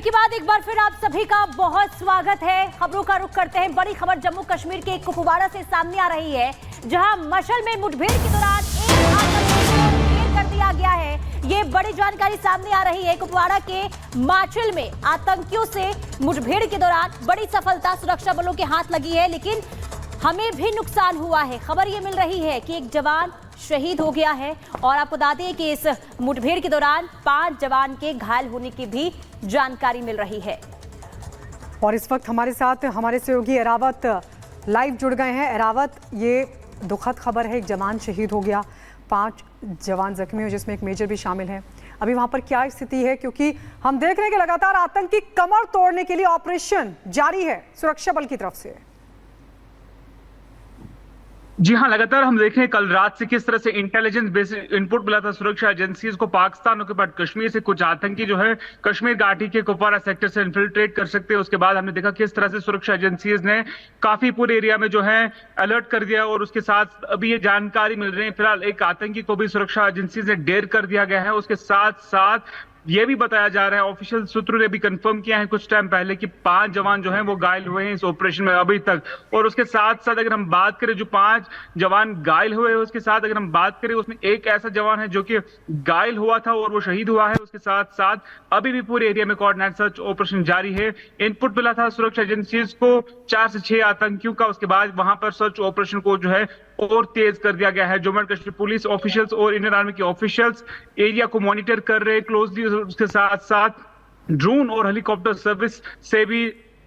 Break के बाद एक बार फिर आप सभी का बहुत स्वागत है। खबरों का रुख करते हैं। बड़ी खबर जम्मू कश्मीर के कुपवाड़ा से सामने आ रही है, जहां मशल में मुठभेड़ के दौरान एक आतंकी को ढेर कर दिया गया है। ये बड़ी जानकारी सामने आ रही है। कुपवाड़ा के माचल में आतंकियों से मुठभेड़ के दौरान बड़ी सफलता सुरक्षा बलों के हाथ लगी है, लेकिन हमें भी नुकसान हुआ है। खबर ये मिल रही है कि एक जवान शहीद हो गया है और आपको बता दें कि इस मुठभेड़ के दौरान 5 जवान के घायल होने की भी जानकारी मिल रही है। और इस वक्त हमारे साथ हमारे सहयोगी एरावत लाइव जुड़ गए हैं। एरावत, ये दुखद खबर है, एक जवान शहीद हो गया, 5 जवान जख्मी हुए, जिसमें एक मेजर भी शामिल है। अभी वहां पर क्या स्थिति है, क्योंकि हम देख रहे हैं कि लगातार आतंकी कमर तोड़ने के लिए ऑपरेशन जारी है सुरक्षा बल की तरफ से। जी हाँ, लगातार हम देखें कल रात से किस तरह से इंटेलिजेंस बेस्ड इनपुट मिला था सुरक्षा एजेंसीज को पाकिस्तान के बाद कश्मीर से कुछ आतंकी जो है कश्मीर घाटी के कुपवाड़ा सेक्टर से इन्फिल्ट्रेट कर सकते हैं। उसके बाद हमने देखा किस तरह से सुरक्षा एजेंसीज ने काफी पूरे एरिया में जो है अलर्ट कर दिया और उसके साथ अभी ये जानकारी मिल रही है फिलहाल एक आतंकी को भी सुरक्षा एजेंसी ने ढेर कर दिया गया है। उसके साथ साथ ये भी बताया जा रहा है, ऑफिशियल सूत्रों ने भी कंफर्म किया है कुछ टाइम पहले कि 5 जवान जो हैं वो घायल हुए हैं इस ऑपरेशन में अभी तक। और उसके साथ साथ अगर हम बात करें जो 5 जवान घायल हुए हैं, उसके साथ अगर हम बात करें उसमें एक ऐसा जवान है जो कि घायल हुआ था और वो शहीद हुआ है। उसके साथ साथ अभी भी पूरे एरिया में कोऑर्डिनेट सर्च ऑपरेशन जारी है। इनपुट मिला था सुरक्षा एजेंसीज को 4 से 6 आतंकियों का। उसके बाद वहां पर सर्च ऑपरेशन को जो है और तेज कर दिया गया है। Jammu and Kashmir police officials और इंडियन आर्मी के ऑफिशियल्स एरिया को मॉनिटर कर रहे हैं क्लोजली। उसके साथ साथ ड्रोन और हेलीकॉप्टर सर्विस से भी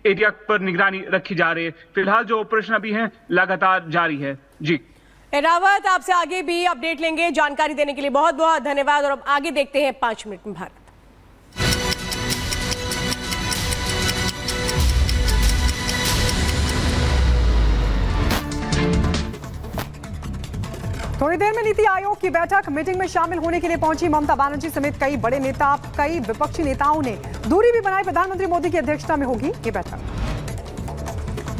एरिया पर निगरानी रखी जा रही है। फिलहाल जो ऑपरेशन अभी है लगातार जारी है। जी रावत, आपसे आगे भी अपडेट लेंगे। जानकारी देने के लिए बहुत बहुत धन्यवाद। और अब आगे देखते हैं 5 मिनट में भारत। थोड़ी देर में नीति आयोग की बैठक मीटिंग में शामिल होने के लिए पहुंची ममता बनर्जी समेत कई बड़े नेता, कई विपक्षी नेताओं ने दूरी भी बनाई। प्रधानमंत्री मोदी की अध्यक्षता में होगी ये बैठक।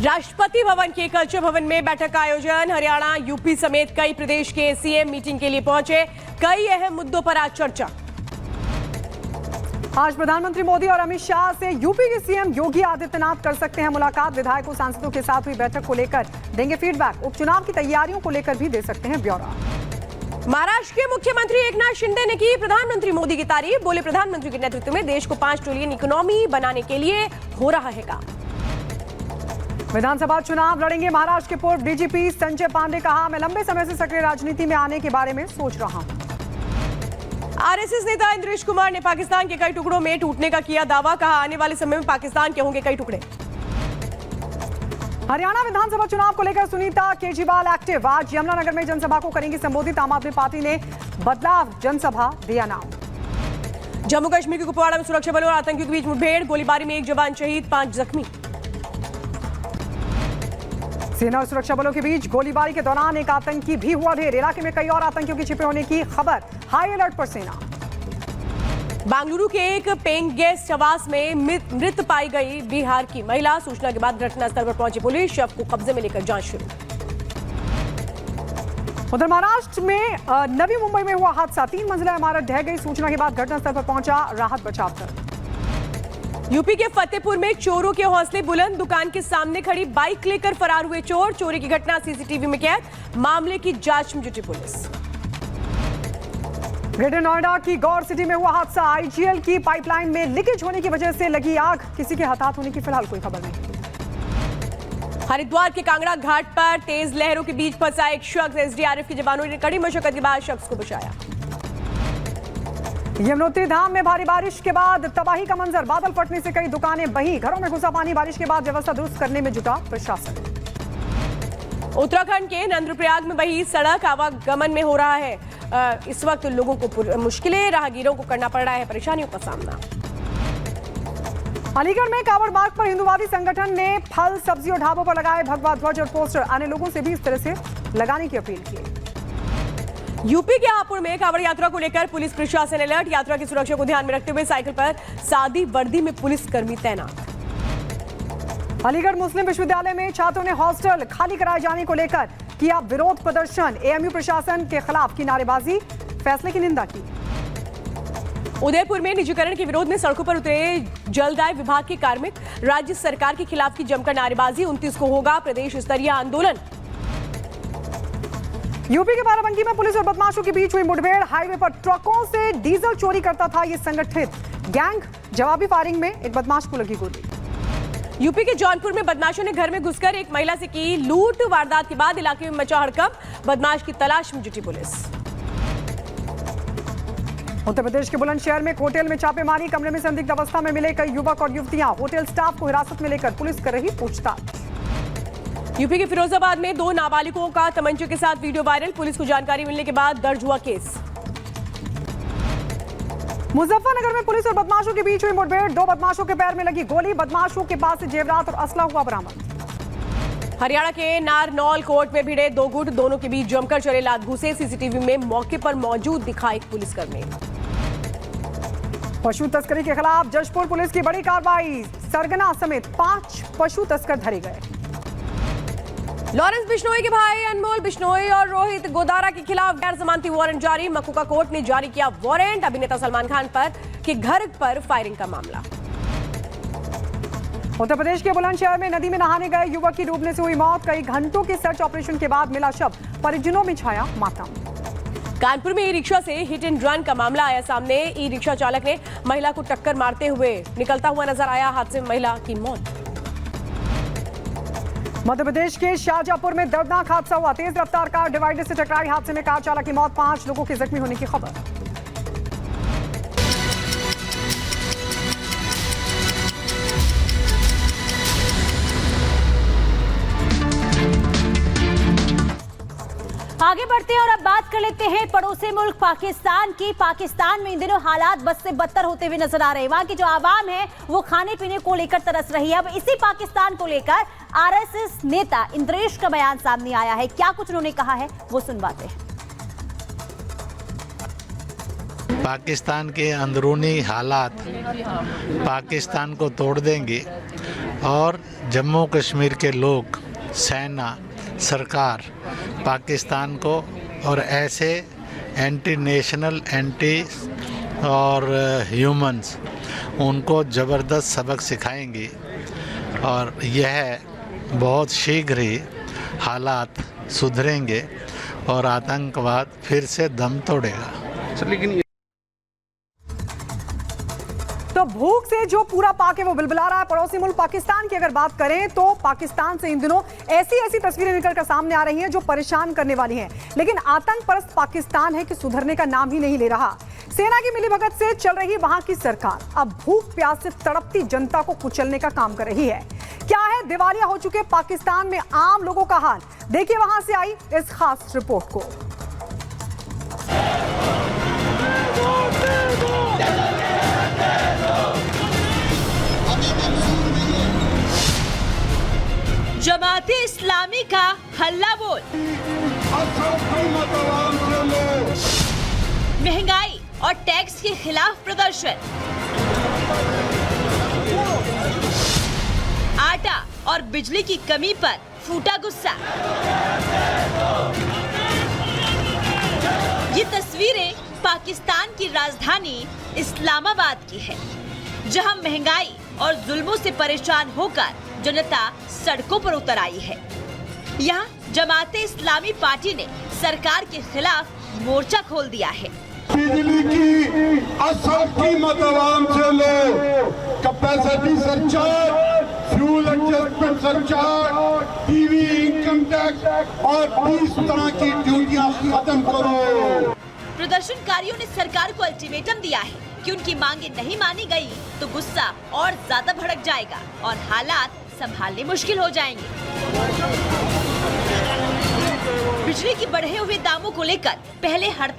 राष्ट्रपति भवन के कल्चर भवन में बैठक का आयोजन। हरियाणा, यूपी समेत कई प्रदेश के सीएम मीटिंग के लिए पहुंचे। कई अहम मुद्दों पर आज चर्चा। आज प्रधानमंत्री मोदी और अमित शाह से यूपी के सीएम योगी आदित्यनाथ कर सकते हैं मुलाकात। विधायकों, सांसदों के साथ हुई बैठक को लेकर देंगे फीडबैक। उपचुनाव की तैयारियों को लेकर भी दे सकते हैं ब्यौरा। महाराष्ट्र के मुख्यमंत्री एकनाथ शिंदे ने की प्रधानमंत्री मोदी की तारीफ। बोले, प्रधानमंत्री के नेतृत्व में देश को 5 ट्रिलियन इकोनॉमी बनाने के लिए हो रहा है काम। विधानसभा चुनाव लड़ेंगे महाराष्ट्र के पूर्व डीजीपी संजय पांडे। कहा, मैं लंबे समय से सक्रिय राजनीति में आने के बारे में सोच रहा हूं। आरएसएस नेता इंद्रेश कुमार ने पाकिस्तान के कई टुकड़ों में टूटने का किया दावा। कहा, आने वाले समय में पाकिस्तान के होंगे कई टुकड़े। हरियाणा विधानसभा चुनाव को लेकर सुनीता केजरीवाल एक्टिव। आज यमुनानगर में जनसभा को करेंगी संबोधित। आम आदमी पार्टी ने बदलाव जनसभा दिया नाम। जम्मू कश्मीर के कुपवाड़ा में सुरक्षा बलों और आतंकियों के बीच मुठभेड़। गोलीबारी में एक जवान शहीद, 5 जख्मी। सेना और सुरक्षा बलों के बीच गोलीबारी के दौरान एक आतंकी भी हुआ ढेर। इलाके में कई और आतंकियों के छिपे होने की खबर। हाई अलर्ट पर सेना। बेंगलुरु के एक पेइंग गेस्ट आवास में मृत पाई गई बिहार की महिला। सूचना के बाद घटनास्थल पर पहुंची पुलिस। शव को कब्जे में लेकर जांच शुरू। उधर महाराष्ट्र में नवी मुंबई में हुआ हादसा। 3 मंजिला इमारत ढह गई। सूचना के बाद घटनास्थल पर पहुंचा राहत बचाव दल। यूपी के फतेहपुर में चोरों के हौसले बुलंद। दुकान के सामने खड़ी बाइक लेकर फरार हुए चोर। चोरी की घटना सीसीटीवी में कैद। मामले की जांच में जुटी पुलिस। ग्रेटर नोएडा की गौर सिटी में हुआ हादसा। आईजीएल की पाइपलाइन में लीकेज होने की वजह से लगी आग। किसी के हताहत होने की फिलहाल कोई खबर नहीं। हरिद्वार के कांगड़ा घाट पर तेज लहरों के बीच फंसा एक शख्स। एसडीआरएफ के जवानों ने कड़ी मशक्कत के बाद शख्स को बचाया। यमुनोत्तरी धाम में भारी बारिश के बाद तबाही का मंजर। बादल फटने से कई दुकानें बही। घरों में घुसा पानी। बारिश के बाद व्यवस्था दुरुस्त करने में जुटा प्रशासन। उत्तराखंड के नंद्रप्रयाग में बही सड़क। आवागमन में हो रहा है इस वक्त लोगों को मुश्किलें। राहगीरों को करना पड़ रहा है परेशानियों का सामना। अलीगढ़ में कावड़ मार्ग पर हिंदुवादी संगठन ने फल, सब्जी और ढाबों पर लगाए भगवा ध्वज और पोस्टर। अन्य लोगों से भी इस तरह से लगाने की अपील की। यूपी के हापुड़ में कावड़ यात्रा को लेकर पुलिस प्रशासन अलर्ट। यात्रा की सुरक्षा को ध्यान में रखते हुए साइकिल पर सादी वर्दी में पुलिस कर्मी तैनात। अलीगढ़ मुस्लिम विश्वविद्यालय में छात्रों ने हॉस्टल खाली कराए जाने को लेकर किया विरोध प्रदर्शन। एएमयू प्रशासन के खिलाफ की नारेबाजी। फैसले की निंदा की। उदयपुर में निजीकरण के विरोध में सड़कों पर उतरे जलदाय विभाग के कार्मिक। राज्य सरकार के खिलाफ की जमकर नारेबाजी। 29 को होगा प्रदेश स्तरीय आंदोलन। यूपी के बाराबंकी में पुलिस और बदमाशों के बीच हुई मुठभेड़। हाईवे पर ट्रकों से डीजल चोरी करता था ये संगठित गैंग। जवाबी फायरिंग में एक बदमाश को लगी गोली। यूपी के जौनपुर में बदमाशों ने घर में घुसकर एक महिला से की लूट। वारदात के बाद इलाके में मचा हड़कंप। बदमाश की तलाश में जुटी पुलिस। उत्तर प्रदेश के बुलंदशहर में एक होटल में छापेमारी। कमरे में संदिग्ध अवस्था में मिले कई युवक और युवतियां। होटल स्टाफ को हिरासत में लेकर पुलिस कर रही पूछताछ। यूपी के फिरोजाबाद में 2 नाबालिगों का तमंचे के साथ वीडियो वायरल। पुलिस को जानकारी मिलने के बाद दर्ज हुआ केस। मुजफ्फरनगर में पुलिस और बदमाशों के बीच हुई मुठभेड़। 2 बदमाशों के पैर में लगी गोली। बदमाशों के पास से जेवरात और असला हुआ बरामद। हरियाणा के नारनौल कोर्ट में भिड़े 2 गुट। दोनों के बीच जमकर चले लात घूसे। सीसीटीवी में मौके पर मौजूद दिखा एक पुलिसकर्मी। पशु तस्करी के खिलाफ जशपुर पुलिस की बड़ी कार्रवाई। सरगना समेत 5 पशु तस्कर धरे गए। लॉरेंस बिश्नोई के भाई अनमोल बिश्नोई और रोहित गोदारा के खिलाफ गैर जमानती वारंट जारी। मकुका कोर्ट ने जारी किया वारंट। अभिनेता सलमान खान पर के घर पर फायरिंग का मामला। उत्तर प्रदेश के बुलंदशहर में नदी में नहाने गए युवक की डूबने से हुई मौत। कई घंटों के सर्च ऑपरेशन के बाद मिला शव। परिजनों में छाया मातम। कानपुर में ई रिक्शा से हिट एंड रन का मामला आया सामने। ई रिक्शा चालक ने महिला को टक्कर मारते हुए निकलता हुआ नजर आया। हादसे में महिला की मौत। मध्य प्रदेश के शाहजहांपुर में दर्दनाक हादसा हुआ। तेज रफ्तार कार डिवाइडर से टकराई। हादसे में कार चालक की मौत। 5 लोगों के जख्मी होने की खबर। आगे बढ़ते हैं और अब बात कर लेते हैं पड़ोसी मुल्क पाकिस्तान की। पाकिस्तान में इन दिनों हालात बद से बदतर होते हुए नजर आ रहे हैं। वहां की जो आवाम है वो खाने पीने को लेकर तरस रही है। अब इसी पाकिस्तान को लेकर आरएसएस नेता इंद्रेश का बयान सामने आया है। क्या कुछ उन्होंने कहा है वो सुनवाते हैं। पाकिस्तान के अंदरूनी हालात पाकिस्तान को तोड़ देंगे और जम्मू कश्मीर के लोग, सेना, सरकार पाकिस्तान को और ऐसे एंटी नेशनल, एंटी और ह्यूमंस उनको ज़बरदस्त सबक सिखाएंगी और यह बहुत शीघ्र ही हालात सुधरेंगे और आतंकवाद फिर से दम तोड़ेगा। लेकिन तो भूख से जो पूरा पाक है वो बिलबिला रहा है। पड़ोसी मुल्क पाकिस्तान की अगर बात करें तो पाकिस्तान से इन दिनों ऐसी तस्वीरें निकलकर सामने आ रही हैं जो परेशान करने वाली हैं। लेकिन आतंक परस्त पाकिस्तान है कि सुधरने का नाम ही नहीं ले रहा। सेना की मिलीभगत से चल रही वहां की सरकार अब भूख प्यास से तड़पती जनता को कुचलने का काम कर रही है। क्या है दिवालिया हो चुके पाकिस्तान में आम लोगों का हाल? देखिए वहां से आई इस खास रिपोर्ट को। जमाते इस्लामी का हल्ला बोल। महंगाई और टैक्स के खिलाफ प्रदर्शन। आटा और बिजली की कमी पर फूटा गुस्सा। ये तस्वीरें पाकिस्तान की राजधानी इस्लामाबाद की है, जहां महंगाई और जुल्मों से परेशान होकर जनता सड़कों पर उतर आई है। यहाँ जमाते इस्लामी पार्टी ने सरकार के खिलाफ मोर्चा खोल दिया है। बिजली की असल कीमत आवाम से लो, capacity surcharge, fuel adjustment surcharge, TV income tax और 20 तरह की ड्यूटियां खत्म करो। प्रदर्शनकारियों ने सरकार को अल्टीमेटम दिया है कि उनकी मांगे नहीं मानी गई तो गुस्सा और ज्यादा भड़क जाएगा और हालात संभालने मुश्किल हो जाएंगे। बिजली की बढ़े हुए दामों को लेकर पहले हड़ताल